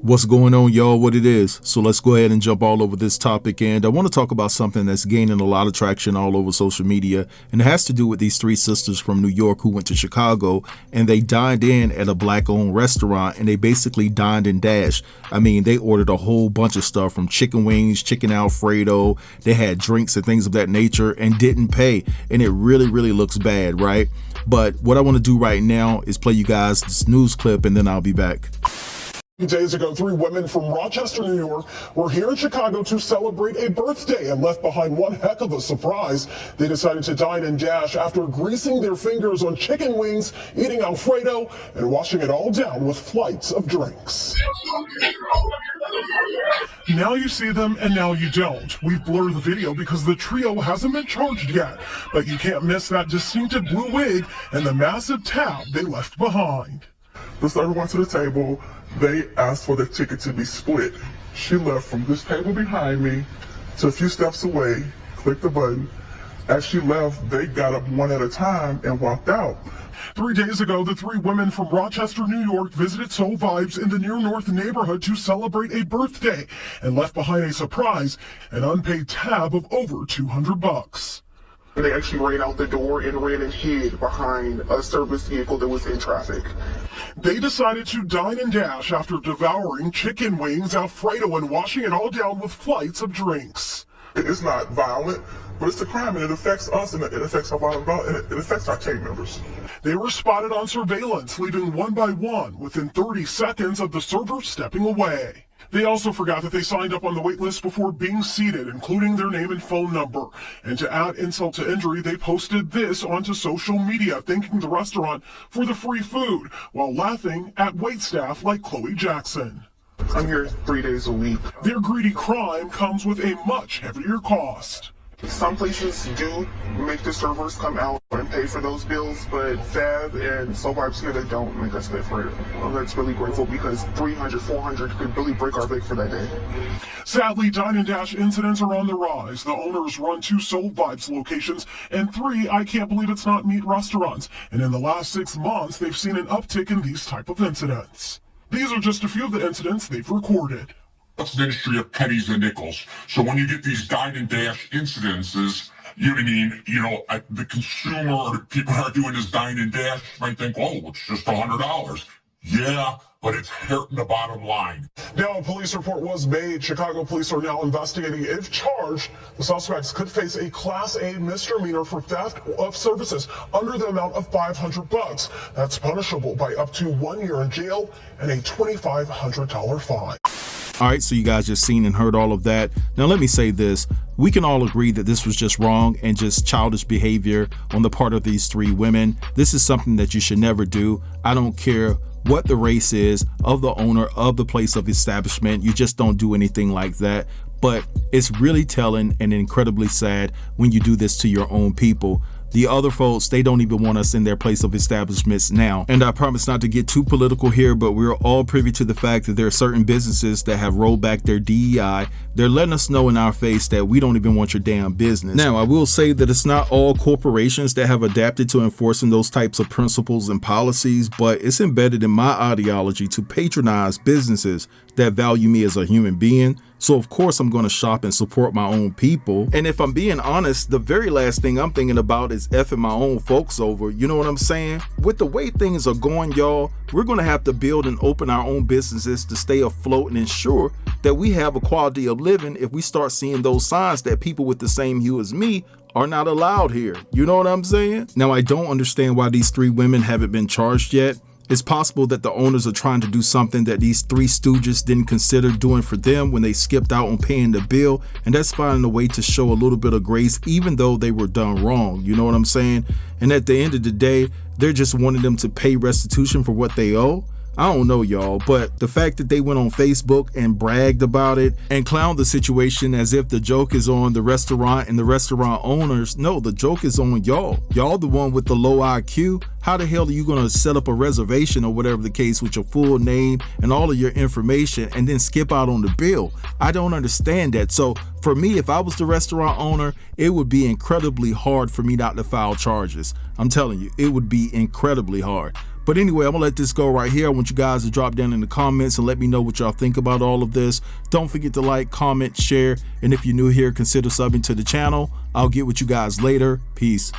What's going on, y'all? What it is? So let's go ahead and jump all over this topic, and I want to talk about something that's gaining a lot of traction all over social media, and it has to do with these three sisters from New York who went to Chicago and they dined in at a black-owned restaurant, and they basically dined and dashed. I mean, they ordered a whole bunch of stuff from chicken wings, chicken Alfredo, they had drinks and things of that nature and didn't pay, and it really looks bad, right? But what I want to do right now is play you guys this news clip, and then I'll be back. Days ago, three women from Rochester, New York were here in Chicago to celebrate a birthday and left behind one heck of a surprise. They decided to dine and dash after greasing their fingers on chicken wings, eating Alfredo, and washing it all down with flights of drinks. Now you see them and now you don't. We've blurred the video because the trio hasn't been charged yet, but you can't miss that distinctive blue wig and the massive tab they left behind. The server went to the table. They asked for the ticket to be split. She left from this table behind me to a few steps away, clicked the button. As she left, they got up one at a time and walked out. 3 days ago, the three women from Rochester, New York visited Soul Vibes in the Near North neighborhood to celebrate a birthday and left behind a surprise, an unpaid tab of over $200. They actually ran out the door and ran and hid behind a service vehicle that was in traffic. They decided to dine and dash after devouring chicken wings, Alfredo, and washing it all down with flights of drinks. It's not violent, but it's a crime, and it affects us, and it affects our bottom line, and it affects our team members. They were spotted on surveillance, leaving one by one within 30 seconds of the server stepping away. They also forgot that they signed up on the wait list before being seated, including their name and phone number. And to add insult to injury, they posted this onto social media, thanking the restaurant for the free food, while laughing at waitstaff like Chloe Jackson. I'm here 3 days a week. Their greedy crime comes with a much heavier cost. Some places do make the servers come out and pay for those bills, but Fab and Soul Vibes here, they don't make us pay for it. Well, that's really grateful because $300, $400 could really break our bank for that day. Sadly, dine and dash incidents are on the rise. The owners run 2 Soul Vibes locations and 3 I Can't Believe It's Not Meat restaurants. And in the last 6 months, they've seen an uptick in these type of incidents. These are just a few of the incidents they've recorded. It's an industry of pennies and nickels. So when you get these dine and dash incidences, you know what I mean, the consumer or the people that are doing this dine and dash might think, oh, it's just $100. Yeah, but it's hurting the bottom line. Now a police report was made. Chicago police are now investigating. If charged, the suspects could face a Class A misdemeanor for theft of services under the amount of $500. That's punishable by up to 1 year in jail and a $2,500 fine. All right, so you guys just seen and heard all of that. Now let me say this. We can all agree that this was just wrong and just childish behavior on the part of these three women. This is something that you should never do. I don't care what the race is of the owner of the place of establishment. You just don't do anything like that. But it's really telling and incredibly sad when you do this to your own people. The other folks, they don't even want us in their place of establishments now. And I promise not to get too political here, but we're all privy to the fact that there are certain businesses that have rolled back their DEI. They're letting us know in our face that we don't even want your damn business. Now, I will say that it's not all corporations that have adapted to enforcing those types of principles and policies, but it's embedded in my ideology to patronize businesses that value me as a human being. So of course I'm going to shop and support my own people. And if I'm being honest, the very last thing I'm thinking about is effing my own folks over. You know what I'm saying? With the way things are going, y'all, we're going to have to build and open our own businesses to stay afloat and ensure that we have a quality of living if we start seeing those signs that people with the same hue as me are not allowed here. You know what I'm saying? Now, I don't understand why these three women haven't been charged yet. It's possible that the owners are trying to do something that these three stooges didn't consider doing for them when they skipped out on paying the bill, and that's finding a way to show a little bit of grace even though they were done wrong. You know what I'm saying? And at the end of the day, they're just wanting them to pay restitution for what they owe. I don't know, y'all, but the fact that they went on Facebook and bragged about it and clowned the situation as if the joke is on the restaurant and the restaurant owners, no, the joke is on y'all. Y'all the one with the low IQ. How the hell are you going to set up a reservation or whatever the case with your full name and all of your information and then skip out on the bill? I don't understand that. So for me, if I was the restaurant owner, it would be incredibly hard for me not to file charges. I'm telling you, it would be incredibly hard. But anyway, I'm gonna let this go right here. I want you guys to drop down in the comments and let me know what y'all think about all of this. Don't forget to like, comment, share, and if you're new here, consider subbing to the channel. I'll get with you guys later. Peace.